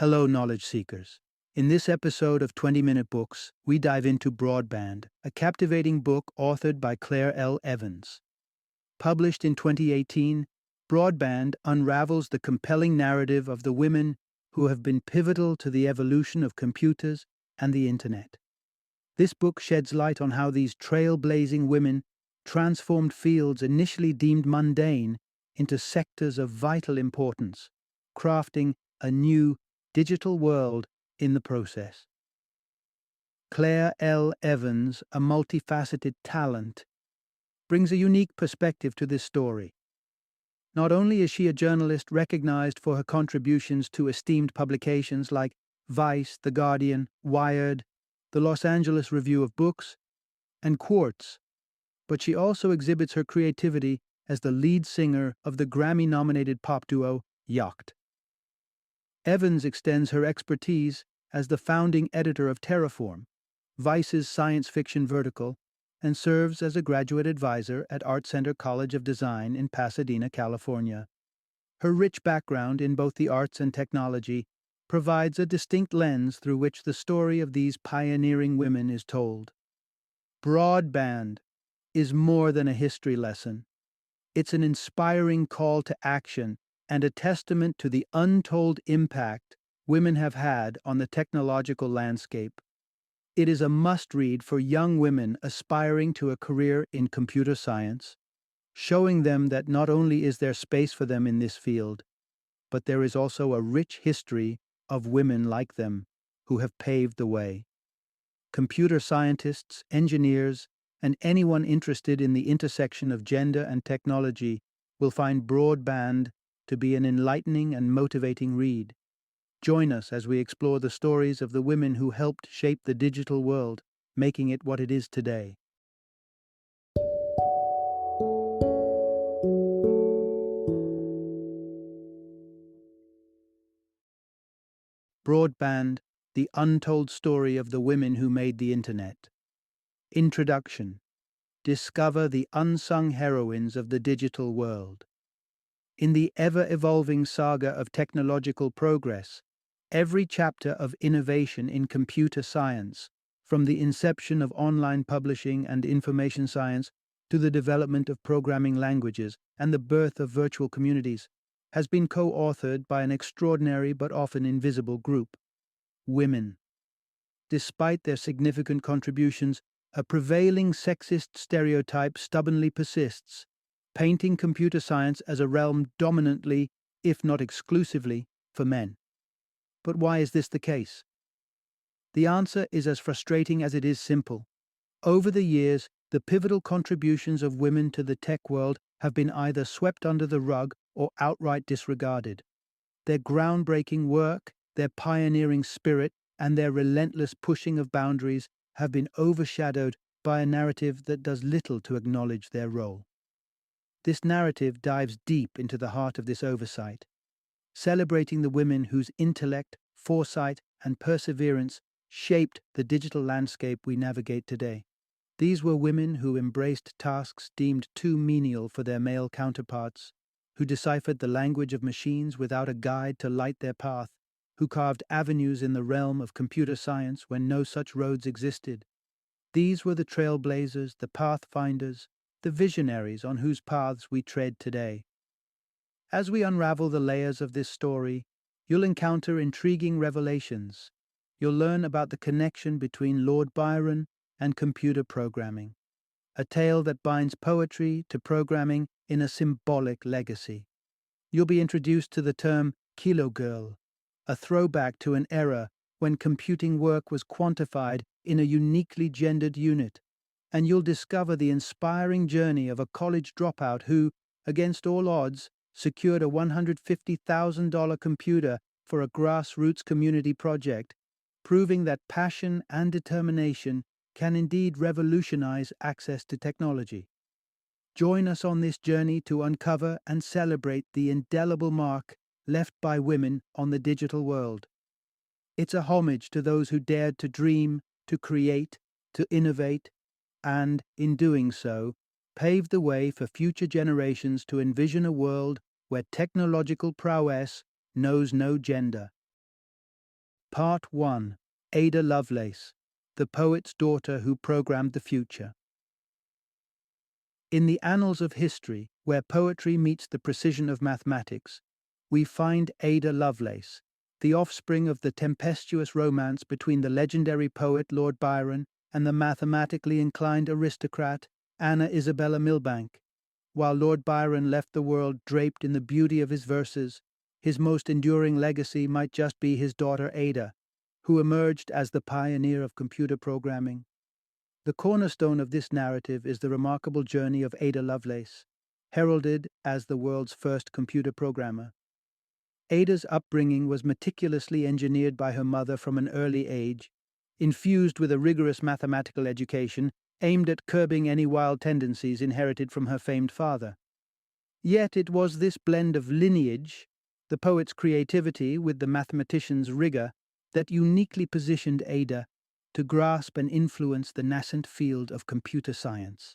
Hello, knowledge seekers. In this episode of 20-Minute Books, we dive into Broadband, a captivating book authored by Claire L. Evans. Published in 2018, Broadband unravels the compelling narrative of the women who have been pivotal to the evolution of computers and the Internet. This book sheds light on how these trailblazing women transformed fields initially deemed mundane into sectors of vital importance, crafting a new digital world in the process. Claire L. Evans, a multifaceted talent, brings a unique perspective to this story. Not only is she a journalist recognized for her contributions to esteemed publications like Vice, The Guardian, Wired, the Los Angeles Review of Books, and Quartz, but she also exhibits her creativity as the lead singer of the Grammy-nominated pop duo Yacht. Evans extends her expertise as the founding editor of Terraform, Vice's science fiction vertical, and serves as a graduate advisor at Art Center College of Design in Pasadena, California. Her rich background in both the arts and technology provides a distinct lens through which the story of these pioneering women is told. Broadband is more than a history lesson. It's an inspiring call to action and a testament to the untold impact women have had on the technological landscape. It is a must-read for young women aspiring to a career in computer science, showing them that not only is there space for them in this field, but there is also a rich history of women like them who have paved the way. Computer scientists, engineers, and anyone interested in the intersection of gender and technology will find Broadband to be an enlightening and motivating read. Join us as we explore the stories of the women who helped shape the digital world, making it what it is today. Broadband, the untold story of the women who made the Internet. Introduction. Discover the unsung heroines of the digital world. In the ever-evolving saga of technological progress, every chapter of innovation in computer science, from the inception of online publishing and information science to the development of programming languages and the birth of virtual communities, has been co-authored by an extraordinary but often invisible group: women. Despite their significant contributions, a prevailing sexist stereotype stubbornly persists, painting computer science as a realm dominantly, if not exclusively, for men. But why is this the case? The answer is as frustrating as it is simple. Over the years, the pivotal contributions of women to the tech world have been either swept under the rug or outright disregarded. Their groundbreaking work, their pioneering spirit, and their relentless pushing of boundaries have been overshadowed by a narrative that does little to acknowledge their role. This narrative dives deep into the heart of this oversight, celebrating the women whose intellect, foresight, and perseverance shaped the digital landscape we navigate today. These were women who embraced tasks deemed too menial for their male counterparts, who deciphered the language of machines without a guide to light their path, who carved avenues in the realm of computer science when no such roads existed. These were the trailblazers, the pathfinders, the visionaries on whose paths we tread today. As we unravel the layers of this story, you'll encounter intriguing revelations. You'll learn about the connection between Lord Byron and computer programming, a tale that binds poetry to programming in a symbolic legacy. You'll be introduced to the term kilogirl, a throwback to an era when computing work was quantified in a uniquely gendered unit, and you'll discover the inspiring journey of a college dropout who, against all odds, secured a $150,000 computer for a grassroots community project, proving that passion and determination can indeed revolutionize access to technology. Join us on this journey to uncover and celebrate the indelible mark left by women on the digital world. It's a homage to those who dared to dream, to create, to innovate, and, in doing so, pave the way for future generations to envision a world where technological prowess knows no gender. Part 1. Ada Lovelace, the poet's daughter who programmed the future. In the annals of history, where poetry meets the precision of mathematics, we find Ada Lovelace, the offspring of the tempestuous romance between the legendary poet Lord Byron and the mathematically inclined aristocrat Anna Isabella Milbank. While Lord Byron left the world draped in the beauty of his verses, his most enduring legacy might just be his daughter Ada, who emerged as the pioneer of computer programming. The cornerstone of this narrative is the remarkable journey of Ada Lovelace, heralded as the world's first computer programmer. Ada's upbringing was meticulously engineered by her mother from an early age, infused with a rigorous mathematical education aimed at curbing any wild tendencies inherited from her famed father. Yet it was this blend of lineage, the poet's creativity with the mathematician's rigor, that uniquely positioned Ada to grasp and influence the nascent field of computer science.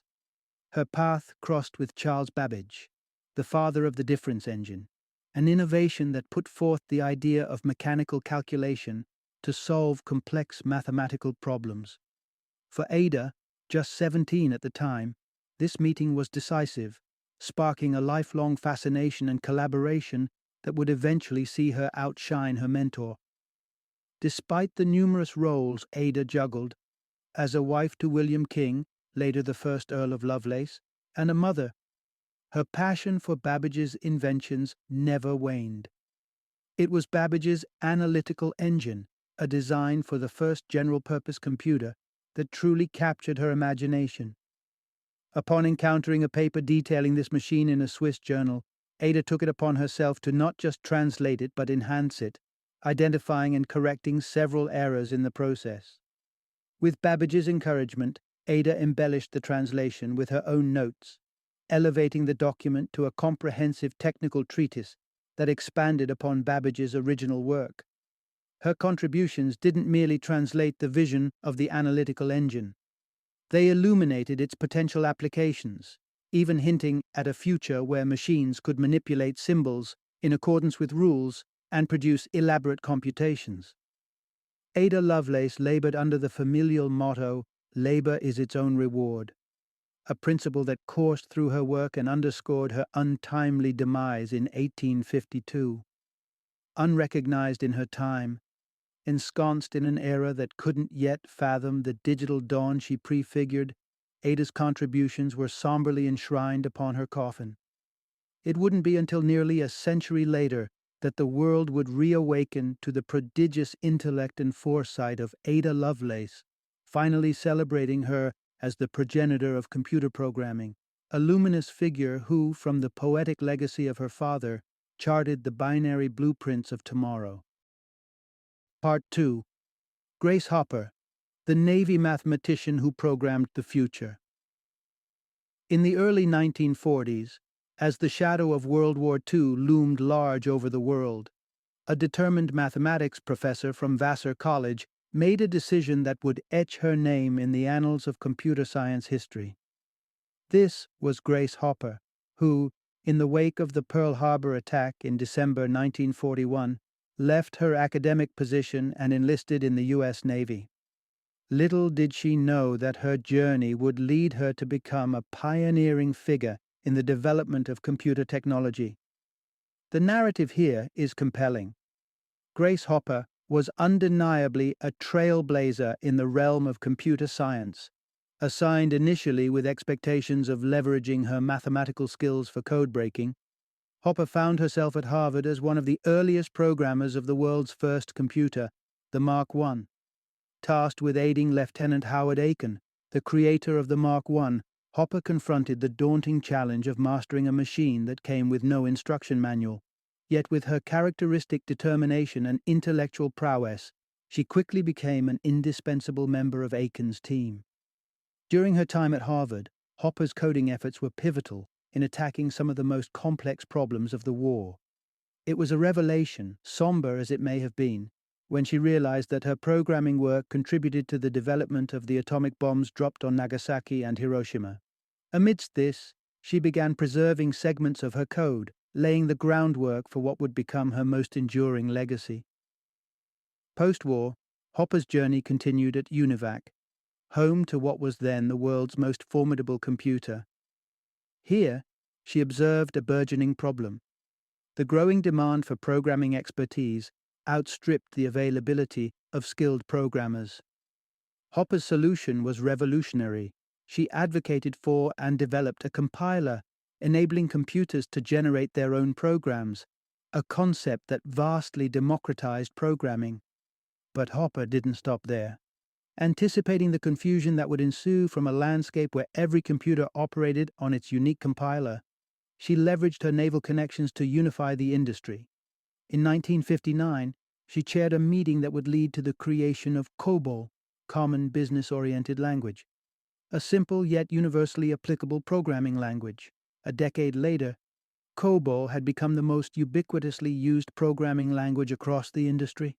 Her path crossed with Charles Babbage, the father of the difference engine, an innovation that put forth the idea of mechanical calculation to solve complex mathematical problems. For Ada, just 17 at the time, this meeting was decisive, sparking a lifelong fascination and collaboration that would eventually see her outshine her mentor. Despite the numerous roles Ada juggled, as a wife to William King, later the first Earl of Lovelace, and a mother, her passion for Babbage's inventions never waned. It was Babbage's analytical engine, a design for the first general-purpose computer, that truly captured her imagination. Upon encountering a paper detailing this machine in a Swiss journal, Ada took it upon herself to not just translate it but enhance it, identifying and correcting several errors in the process. With Babbage's encouragement, Ada embellished the translation with her own notes, elevating the document to a comprehensive technical treatise that expanded upon Babbage's original work. Her contributions didn't merely translate the vision of the analytical engine. They illuminated its potential applications, even hinting at a future where machines could manipulate symbols in accordance with rules and produce elaborate computations. Ada Lovelace labored under the familial motto, "Labor is its own reward," a principle that coursed through her work and underscored her untimely demise in 1852. Unrecognized in her time, ensconced in an era that couldn't yet fathom the digital dawn she prefigured, Ada's contributions were somberly enshrined upon her coffin. It wouldn't be until nearly a century later that the world would reawaken to the prodigious intellect and foresight of Ada Lovelace, finally celebrating her as the progenitor of computer programming, a luminous figure who, from the poetic legacy of her father, charted the binary blueprints of tomorrow. Part 2. Grace Hopper, the Navy mathematician who programmed the future. In the early 1940s, as the shadow of World War II loomed large over the world, a determined mathematics professor from Vassar College made a decision that would etch her name in the annals of computer science history. This was Grace Hopper, who, in the wake of the Pearl Harbor attack in December 1941, left her academic position and enlisted in the U.S. Navy. Little did she know that her journey would lead her to become a pioneering figure in the development of computer technology. The narrative here is compelling. Grace Hopper was undeniably a trailblazer in the realm of computer science. Assigned initially with expectations of leveraging her mathematical skills for code breaking, Hopper found herself at Harvard as one of the earliest programmers of the world's first computer, the Mark I. Tasked with aiding Lieutenant Howard Aiken, the creator of the Mark I, Hopper confronted the daunting challenge of mastering a machine that came with no instruction manual. Yet with her characteristic determination and intellectual prowess, she quickly became an indispensable member of Aiken's team. During her time at Harvard, Hopper's coding efforts were pivotal in attacking some of the most complex problems of the war. It was a revelation, somber as it may have been, when she realized that her programming work contributed to the development of the atomic bombs dropped on Nagasaki and Hiroshima. Amidst this, she began preserving segments of her code, laying the groundwork for what would become her most enduring legacy. Post-war, Hopper's journey continued at UNIVAC, home to what was then the world's most formidable computer. Here, she observed a burgeoning problem. The growing demand for programming expertise outstripped the availability of skilled programmers. Hopper's solution was revolutionary. She advocated for and developed a compiler, enabling computers to generate their own programs, a concept that vastly democratized programming. But Hopper didn't stop there. Anticipating the confusion that would ensue from a landscape where every computer operated on its unique compiler, she leveraged her naval connections to unify the industry. In 1959, she chaired a meeting that would lead to the creation of COBOL, Common Business-Oriented Language, a simple yet universally applicable programming language. A decade later, COBOL had become the most ubiquitously used programming language across the industry.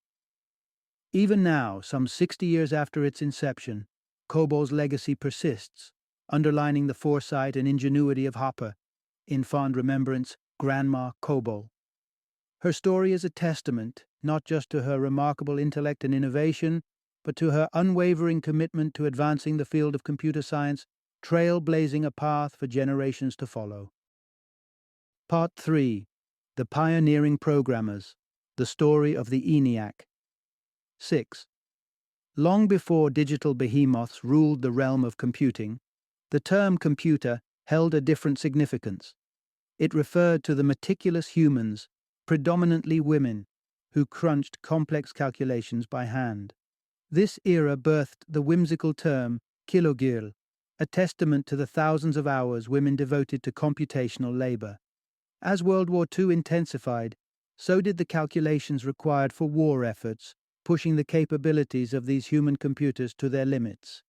Even now, some 60 years after its inception, COBOL's legacy persists, underlining the foresight and ingenuity of Hopper. In fond remembrance, Grandma COBOL. Her story is a testament not just to her remarkable intellect and innovation, but to her unwavering commitment to advancing the field of computer science, trailblazing a path for generations to follow. Part 3. The Pioneering Programmers. The Story of the ENIAC. 6. Long before digital behemoths ruled the realm of computing, the term computer held a different significance. It referred to the meticulous humans, predominantly women, who crunched complex calculations by hand. This era birthed the whimsical term kilogirl, a testament to the thousands of hours women devoted to computational labor. As World War II intensified, so did the calculations required for war efforts, pushing the capabilities of these human computers to their limits.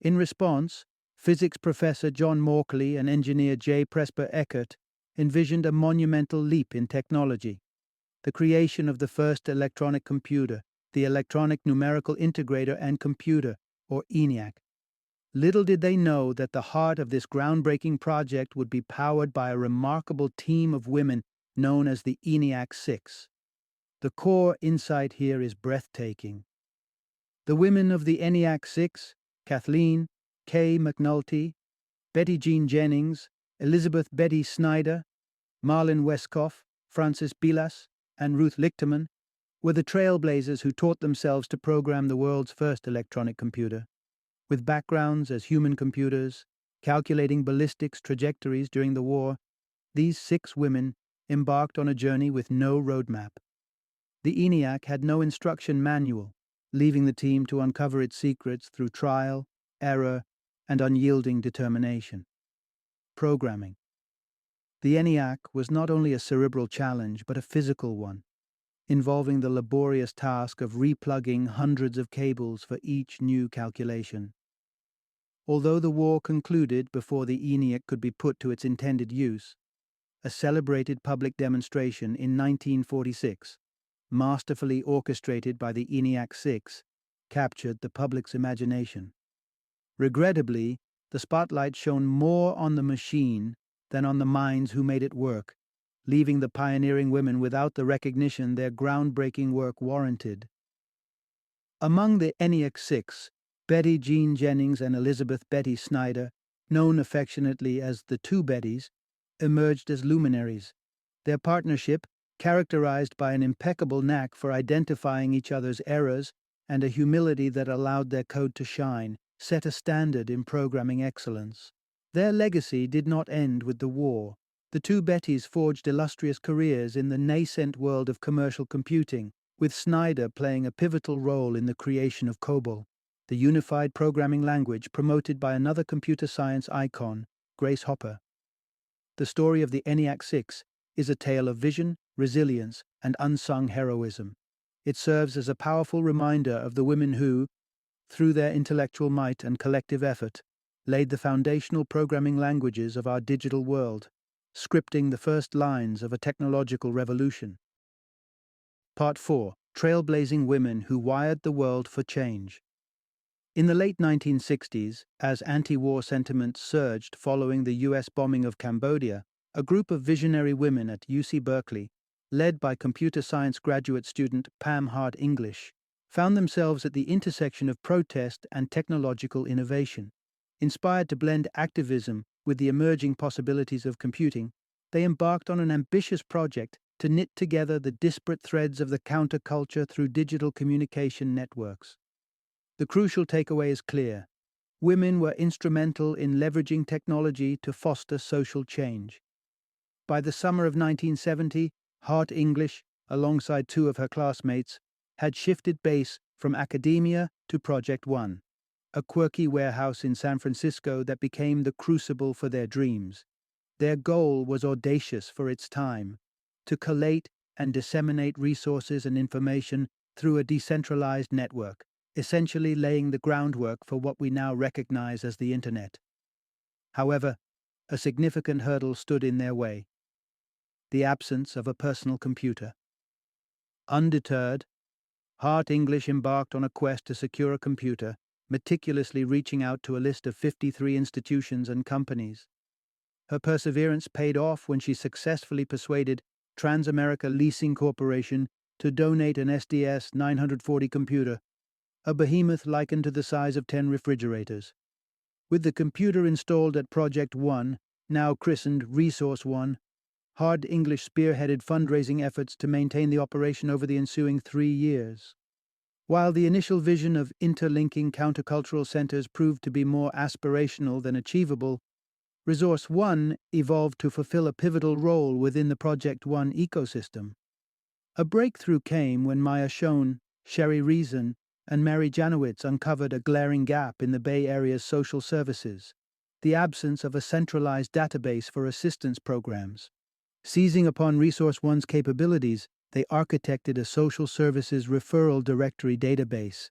In response, physics professor John Mauchly and engineer J. Presper Eckert envisioned a monumental leap in technology, the creation of the first electronic computer, the Electronic Numerical Integrator and Computer, or ENIAC. Little did they know that the heart of this groundbreaking project would be powered by a remarkable team of women known as the ENIAC 6. The core insight here is breathtaking. The women of the ENIAC 6, Kathleen K. McNulty, Betty Jean Jennings, Elizabeth Betty Snyder, Marlin Westkoff, Frances Bilas, and Ruth Lichterman, were the trailblazers who taught themselves to program the world's first electronic computer. With backgrounds as human computers, calculating ballistics trajectories during the war, these 6 women embarked on a journey with no roadmap. The ENIAC had no instruction manual, leaving the team to uncover its secrets through trial, error, and unyielding determination. Programming. The ENIAC was not only a cerebral challenge, but a physical one, involving the laborious task of replugging hundreds of cables for each new calculation. Although the war concluded before the ENIAC could be put to its intended use, a celebrated public demonstration in 1946, masterfully orchestrated by the ENIAC 6, captured the public's imagination. Regrettably, the spotlight shone more on the machine than on the minds who made it work, leaving the pioneering women without the recognition their groundbreaking work warranted. Among the ENIAC 6, Betty Jean Jennings and Elizabeth Betty Snyder, known affectionately as the Two Bettys, emerged as luminaries. Their partnership, characterized by an impeccable knack for identifying each other's errors and a humility that allowed their code to shine, set a standard in programming excellence. Their legacy did not end with the war. The Two Bettys forged illustrious careers in the nascent world of commercial computing, with Snyder playing a pivotal role in the creation of COBOL, the unified programming language promoted by another computer science icon, Grace Hopper. The story of the ENIAC 6 is a tale of vision, resilience, and unsung heroism. It serves as a powerful reminder of the women who, through their intellectual might and collective effort, laid the foundational programming languages of our digital world, scripting the first lines of a technological revolution. Part 4. Trailblazing Women Who Wired the World for Change. In the late 1960s, as anti-war sentiment surged following the U.S. bombing of Cambodia, a group of visionary women at UC Berkeley, led by computer science graduate student Pam Hart English, found themselves at the intersection of protest and technological innovation. Inspired to blend activism with the emerging possibilities of computing, they embarked on an ambitious project to knit together the disparate threads of the counterculture through digital communication networks. The crucial takeaway is clear. Women were instrumental in leveraging technology to foster social change. By the summer of 1970, Hart English, alongside two of her classmates, had shifted base from academia to Project One, a quirky warehouse in San Francisco that became the crucible for their dreams. Their goal was audacious for its time: to collate and disseminate resources and information through a decentralized network, essentially laying the groundwork for what we now recognize as the Internet. However, a significant hurdle stood in their way: the absence of a personal computer. Undeterred, Hart English embarked on a quest to secure a computer, meticulously reaching out to a list of 53 institutions and companies. Her perseverance paid off when she successfully persuaded Transamerica Leasing Corporation to donate an SDS 940 computer, a behemoth likened to the size of 10 refrigerators. With the computer installed at Project One, now christened Resource One, Hart English spearheaded fundraising efforts to maintain the operation over the ensuing 3 years. While the initial vision of interlinking countercultural centers proved to be more aspirational than achievable, Resource One evolved to fulfill a pivotal role within the Project One ecosystem. A breakthrough came when Maya Schoen, Sherry Reason, and Mary Janowitz uncovered a glaring gap in the Bay Area's social services: the absence of a centralized database for assistance programs. Seizing upon Resource One's capabilities, they architected a social services referral directory database,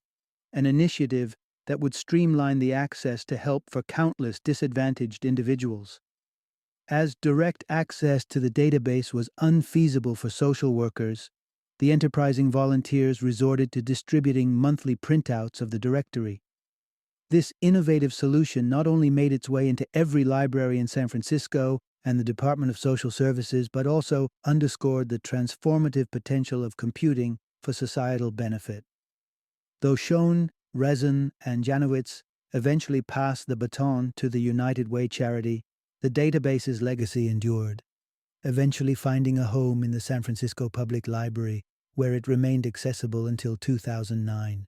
an initiative that would streamline the access to help for countless disadvantaged individuals. As direct access to the database was unfeasible for social workers, the enterprising volunteers resorted to distributing monthly printouts of the directory. This innovative solution not only made its way into every library in San Francisco and the Department of Social Services, but also underscored the transformative potential of computing for societal benefit. Though Schoen, Resin, and Janowitz eventually passed the baton to the United Way charity, the database's legacy endured, eventually finding a home in the San Francisco Public Library, where it remained accessible until 2009.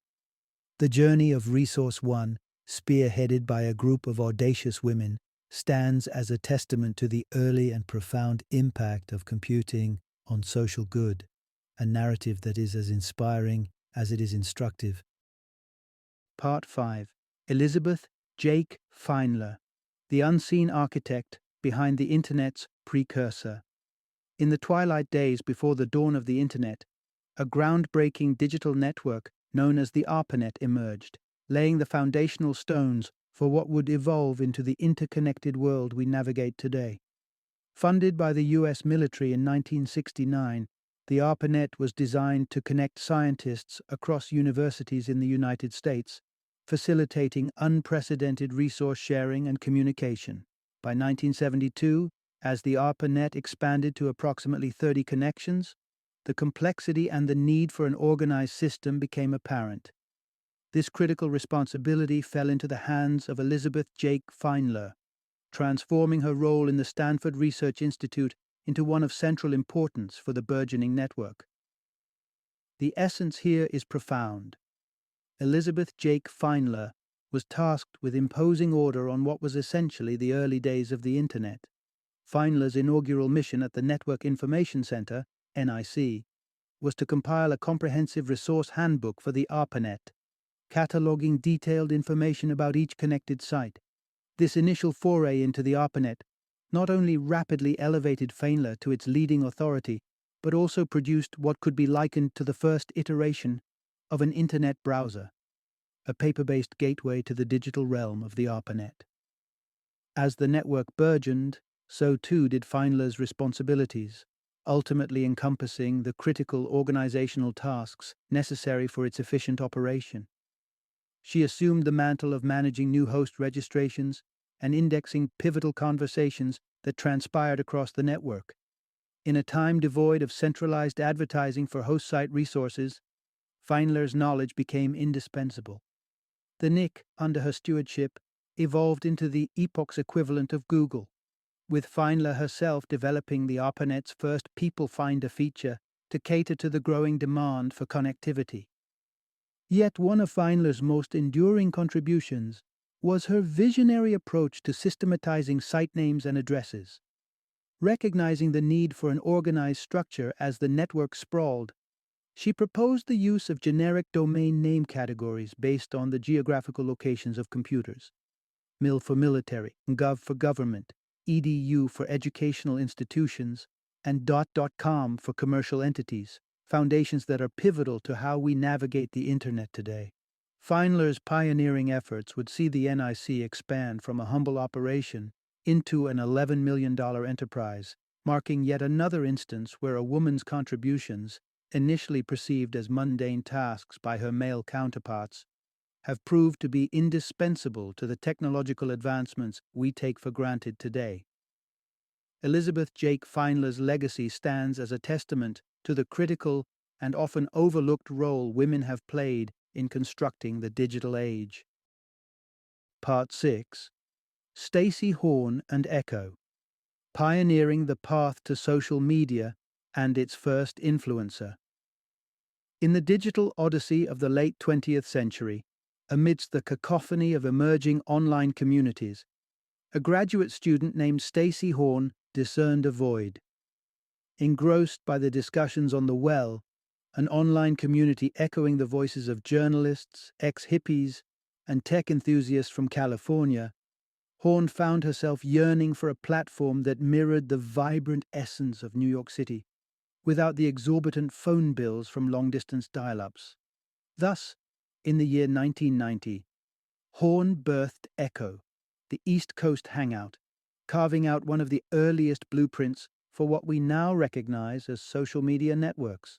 The journey of Resource One, spearheaded by a group of audacious women, stands as a testament to the early and profound impact of computing on social good, a narrative that is as inspiring as it is instructive. Part 5. Elizabeth Jake Feinler, the unseen architect behind the Internet's precursor. In the twilight days before the dawn of the Internet, a groundbreaking digital network known as the ARPANET emerged, laying the foundational stones for what would evolve into the interconnected world we navigate today. Funded by the U.S. military in 1969, the ARPANET was designed to connect scientists across universities in the United States, facilitating unprecedented resource sharing and communication. By 1972, as the ARPANET expanded to approximately 30 connections, the complexity and the need for an organized system became apparent. This critical responsibility fell into the hands of Elizabeth Jake Feinler, transforming her role in the Stanford Research Institute into one of central importance for the burgeoning network. The essence here is profound. Elizabeth Jake Feinler was tasked with imposing order on what was essentially the early days of the Internet. Feinler's inaugural mission at the Network Information Center, NIC, was to compile a comprehensive resource handbook for the ARPANET, cataloging detailed information about each connected site. This initial foray into the ARPANET not only rapidly elevated Feinler to its leading authority, but also produced what could be likened to the first iteration of an Internet browser, a paper-based gateway to the digital realm of the ARPANET. As the network burgeoned, so too did Feinler's responsibilities, ultimately encompassing the critical organizational tasks necessary for its efficient operation. She assumed the mantle of managing new host registrations and indexing pivotal conversations that transpired across the network. In a time devoid of centralized advertising for host site resources, Feinler's knowledge became indispensable. The NIC, under her stewardship, evolved into the epoch's equivalent of Google, with Feinler herself developing the ARPANET's first People Finder feature to cater to the growing demand for connectivity. Yet one of Feinler's most enduring contributions was her visionary approach to systematizing site names and addresses. Recognizing the need for an organized structure as the network sprawled, she proposed the use of generic domain name categories based on the geographical locations of computers. MIL for military, gov for government, edu for educational institutions, and .com for commercial entities, foundations that are pivotal to how we navigate the Internet today. Feinler's pioneering efforts would see the NIC expand from a humble operation into an $11 million enterprise, marking yet another instance where a woman's contributions, initially perceived as mundane tasks by her male counterparts, have proved to be indispensable to the technological advancements we take for granted today. Elizabeth Jake Feinler's legacy stands as a testament to the critical and often overlooked role women have played in constructing the digital age. Part 6. Stacey Horn and Echo, pioneering the path to social media and its first influencer. In the digital odyssey of the late 20th century, amidst the cacophony of emerging online communities, a graduate student named Stacey Horn discerned a void. Engrossed by the discussions on the Well, an online community echoing the voices of journalists, ex-hippies, and tech enthusiasts from California, Horn found herself yearning for a platform that mirrored the vibrant essence of New York City, without the exorbitant phone bills from long-distance dial-ups. Thus, in the year 1990, Horn birthed Echo, the East Coast hangout, carving out one of the earliest blueprints for what we now recognize as social media networks.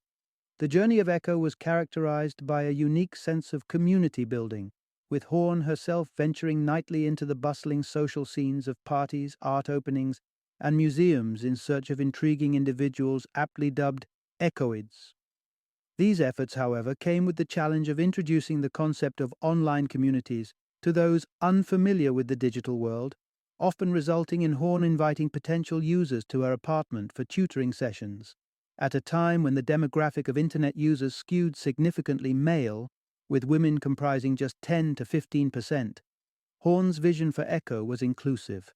The journey of Echo was characterized by a unique sense of community building, with Horn herself venturing nightly into the bustling social scenes of parties, art openings, and museums in search of intriguing individuals aptly dubbed Echoids. These efforts, however, came with the challenge of introducing the concept of online communities to those unfamiliar with the digital world, often resulting in Horn inviting potential users to her apartment for tutoring sessions. At a time when the demographic of Internet users skewed significantly male, with women comprising just 10 to 15%, Horn's vision for Echo was inclusive.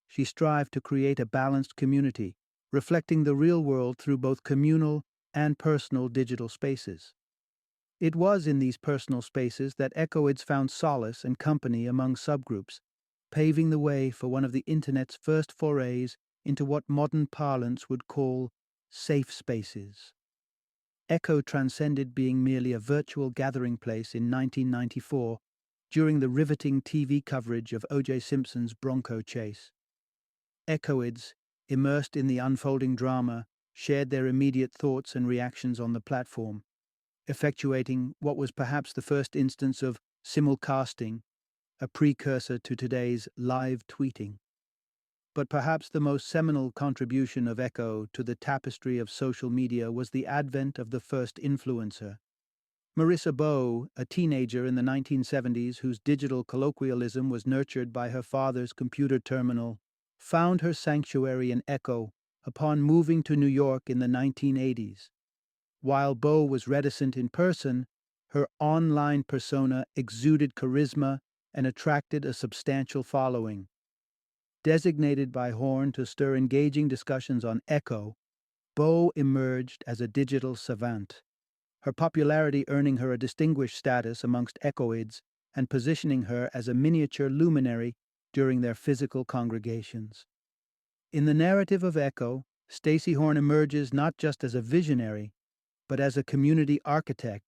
She strived to create a balanced community, reflecting the real world through both communal and personal digital spaces. It was in these personal spaces that Echoids found solace and company among subgroups, paving the way for one of the Internet's first forays into what modern parlance would call safe spaces. Echo transcended being merely a virtual gathering place in 1994 during the riveting TV coverage of O.J. Simpson's Bronco chase. Echoids, immersed in the unfolding drama, shared their immediate thoughts and reactions on the platform, effectuating what was perhaps the first instance of simulcasting, a precursor to today's live tweeting. But perhaps the most seminal contribution of Echo to the tapestry of social media was the advent of the first influencer. Marissa Bowe, a teenager in the 1970s whose digital colloquialism was nurtured by her father's computer terminal, found her sanctuary in Echo upon moving to New York in the 1980s. While Bowe was reticent in person, her online persona exuded charisma and attracted a substantial following. Designated by Horn to stir engaging discussions on Echo, Bowe emerged as a digital savant, her popularity earning her a distinguished status amongst Echoids and positioning her as a miniature luminary during their physical congregations. In the narrative of Echo, Stacey Horn emerges not just as a visionary, but as a community architect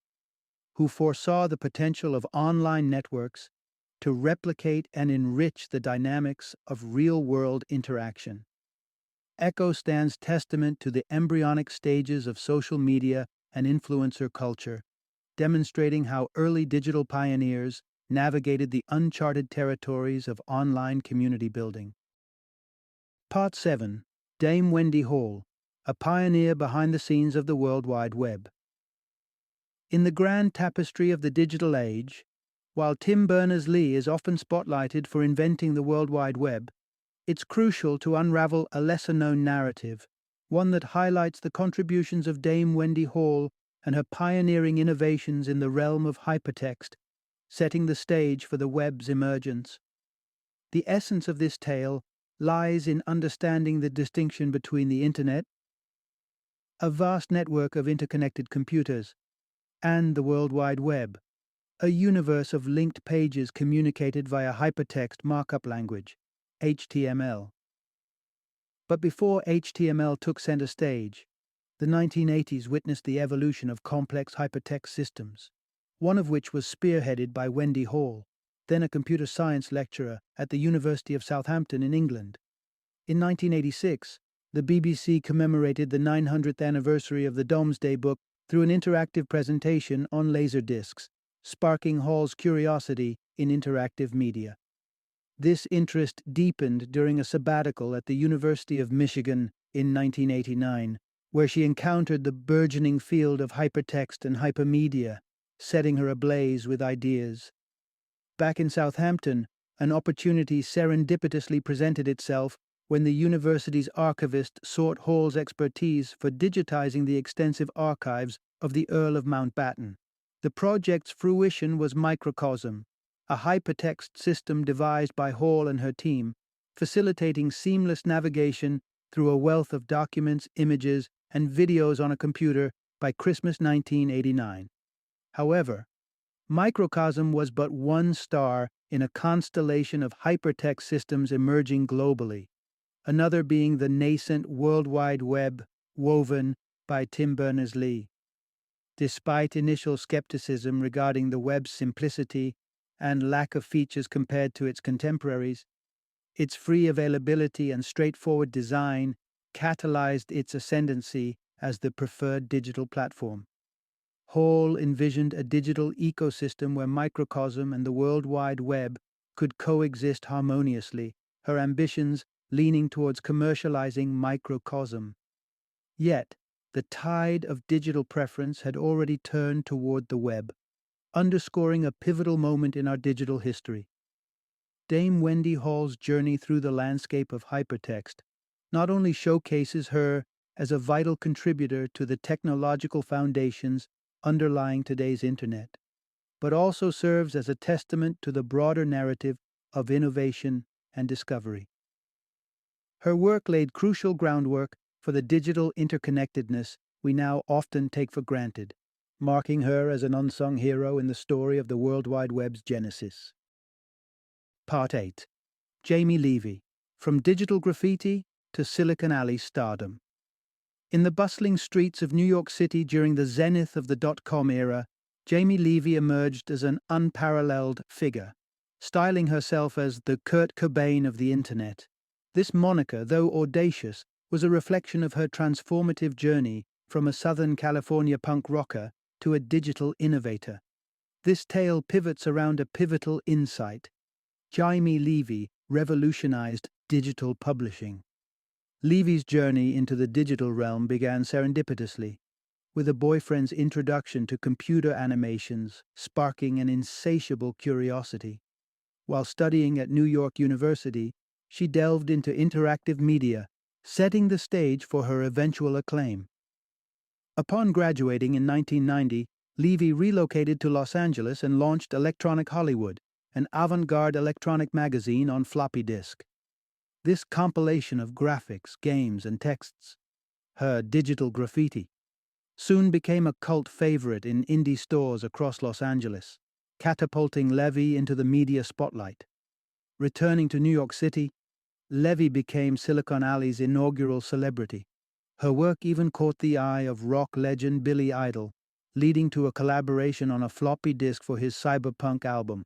who foresaw the potential of online networks to replicate and enrich the dynamics of real-world interaction. Echo stands testament to the embryonic stages of social media and influencer culture, demonstrating how early digital pioneers navigated the uncharted territories of online community building. Part 7. Dame Wendy Hall, a pioneer behind the scenes of the World Wide Web. In the grand tapestry of the digital age, while Tim Berners-Lee is often spotlighted for inventing the World Wide Web, it's crucial to unravel a lesser-known narrative, one that highlights the contributions of Dame Wendy Hall and her pioneering innovations in the realm of hypertext, setting the stage for the web's emergence. The essence of this tale lies in understanding the distinction between the Internet, a vast network of interconnected computers, and the World Wide Web, a universe of linked pages communicated via hypertext markup language, HTML. But before HTML took center stage, the 1980s witnessed the evolution of complex hypertext systems, one of which was spearheaded by Wendy Hall, then a computer science lecturer at the University of Southampton in England. In 1986, the BBC commemorated the 900th anniversary of the Domesday Book through an interactive presentation on laserdiscs, sparking Hall's curiosity in interactive media. This interest deepened during a sabbatical at the University of Michigan in 1989, where she encountered the burgeoning field of hypertext and hypermedia, setting her ablaze with ideas. Back in Southampton, an opportunity serendipitously presented itself when the university's archivist sought Hall's expertise for digitizing the extensive archives of the Earl of Mountbatten. The project's fruition was Microcosm, a hypertext system devised by Hall and her team, facilitating seamless navigation through a wealth of documents, images, and videos on a computer by Christmas 1989. However, Microcosm was but one star in a constellation of hypertext systems emerging globally, another being the nascent World Wide Web woven by Tim Berners-Lee. Despite initial skepticism regarding the web's simplicity and lack of features compared to its contemporaries, its free availability and straightforward design catalyzed its ascendancy as the preferred digital platform. Hall envisioned a digital ecosystem where Microcosm and the World Wide Web could coexist harmoniously, her ambitions leaning towards commercializing Microcosm. Yet, the tide of digital preference had already turned toward the web, underscoring a pivotal moment in our digital history. Dame Wendy Hall's journey through the landscape of hypertext not only showcases her as a vital contributor to the technological foundations underlying today's Internet, but also serves as a testament to the broader narrative of innovation and discovery. Her work laid crucial groundwork for the digital interconnectedness we now often take for granted, marking her as an unsung hero in the story of the World Wide Web's genesis. Part 8. Jamie Levy, From Digital Graffiti to Silicon Alley Stardom. In the bustling streets of New York City during the zenith of the dot-com era, Jamie Levy emerged as an unparalleled figure, styling herself as the Kurt Cobain of the Internet. This moniker, though audacious, was a reflection of her transformative journey from a Southern California punk rocker to a digital innovator. This tale pivots around a pivotal insight. Jamie Levy revolutionized digital publishing. Levy's journey into the digital realm began serendipitously, with a boyfriend's introduction to computer animations sparking an insatiable curiosity. While studying at New York University, she delved into interactive media, setting the stage for her eventual acclaim. Upon graduating in 1990, Levy relocated to Los Angeles and launched Electronic Hollywood, an avant-garde electronic magazine on floppy disk. This compilation of graphics, games, and texts, her digital graffiti, soon became a cult favorite in indie stores across Los Angeles, catapulting Levy into the media spotlight. Returning to New York City, Levy became Silicon Alley's inaugural celebrity. Her work even caught the eye of rock legend Billy Idol, leading to a collaboration on a floppy disk for his cyberpunk album.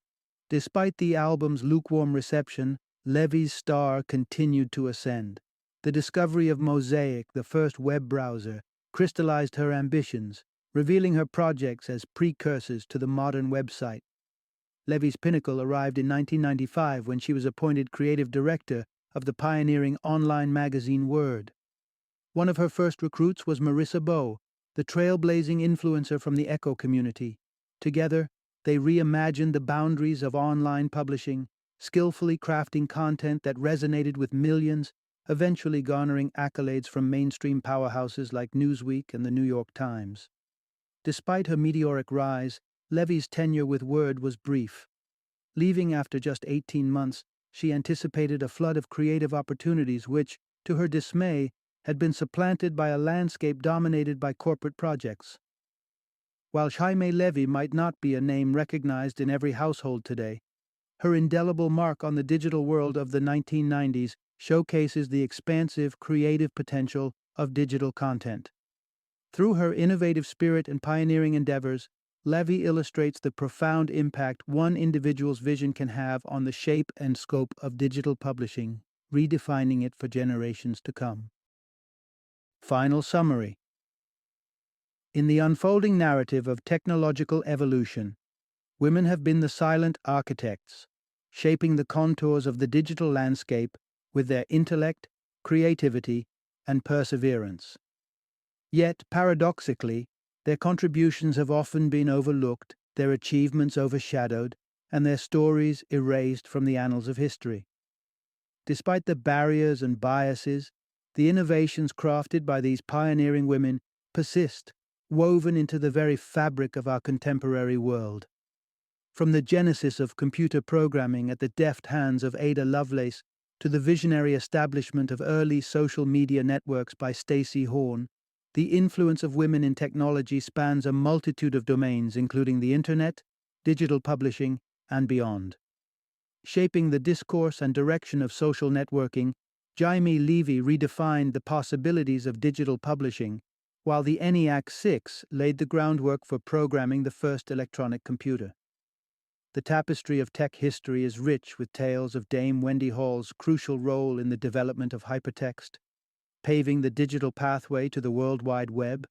Despite the album's lukewarm reception, Levy's star continued to ascend. The discovery of Mosaic, the first web browser, crystallized her ambitions, revealing her projects as precursors to the modern website. Levy's pinnacle arrived in 1995 when she was appointed creative director of the pioneering online magazine Word. One of her first recruits was Marissa Bow, the trailblazing influencer from the Echo community. Together, they reimagined the boundaries of online publishing, skillfully crafting content that resonated with millions, eventually garnering accolades from mainstream powerhouses like Newsweek and the New York Times. Despite her meteoric rise, Levy's tenure with Word was brief. Leaving after just 18 months, she anticipated a flood of creative opportunities which, to her dismay, had been supplanted by a landscape dominated by corporate projects. While Jaime Levy might not be a name recognized in every household today, her indelible mark on the digital world of the 1990s showcases the expansive creative potential of digital content. Through her innovative spirit and pioneering endeavors, Levy illustrates the profound impact one individual's vision can have on the shape and scope of digital publishing, redefining it for generations to come. Final summary. In the unfolding narrative of technological evolution, women have been the silent architects, shaping the contours of the digital landscape with their intellect, creativity, and perseverance. Yet, paradoxically, their contributions have often been overlooked, their achievements overshadowed, and their stories erased from the annals of history. Despite the barriers and biases, the innovations crafted by these pioneering women persist, woven into the very fabric of our contemporary world. From the genesis of computer programming at the deft hands of Ada Lovelace to the visionary establishment of early social media networks by Stacey Horn, the influence of women in technology spans a multitude of domains, including the internet, digital publishing, and beyond. Shaping the discourse and direction of social networking, Jaime Levy redefined the possibilities of digital publishing, while the ENIAC 6 laid the groundwork for programming the first electronic computer. The tapestry of tech history is rich with tales of Dame Wendy Hall's crucial role in the development of hypertext, paving the digital pathway to the World Wide Web,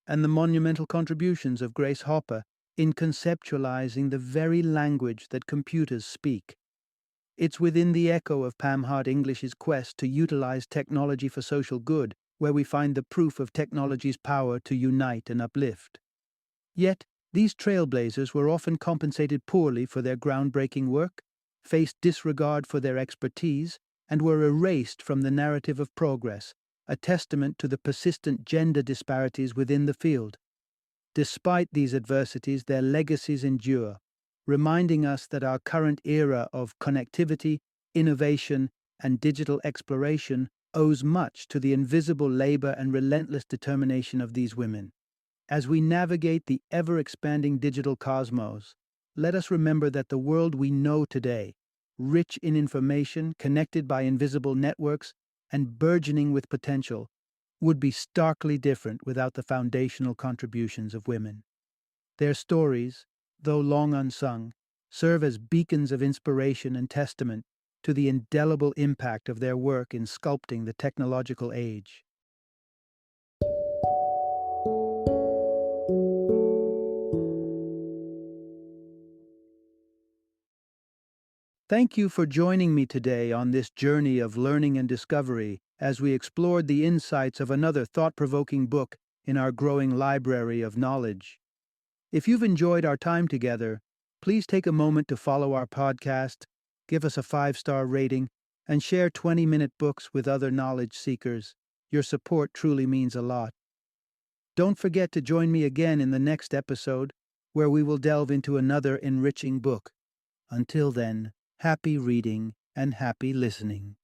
and the monumental contributions of Grace Hopper in conceptualizing the very language that computers speak. It's within the echo of Pam Hart English's quest to utilize technology for social good where we find the proof of technology's power to unite and uplift. Yet, these trailblazers were often compensated poorly for their groundbreaking work, faced disregard for their expertise, and were erased from the narrative of progress, a testament to the persistent gender disparities within the field. Despite these adversities, their legacies endure, reminding us that our current era of connectivity, innovation, and digital exploration owes much to the invisible labor and relentless determination of these women. As we navigate the ever-expanding digital cosmos, let us remember that the world we know today, rich in information, connected by invisible networks, and burgeoning with potential, would be starkly different without the foundational contributions of women. Their stories, though long unsung, serve as beacons of inspiration and testament to the indelible impact of their work in sculpting the technological age. Thank you for joining me today on this journey of learning and discovery as we explored the insights of another thought-provoking book in our growing library of knowledge. If you've enjoyed our time together, please take a moment to follow our podcast, give us a 5-star rating, and share 20-minute books with other knowledge seekers. Your support truly means a lot. Don't forget to join me again in the next episode, where we will delve into another enriching book. Until then, happy reading and happy listening.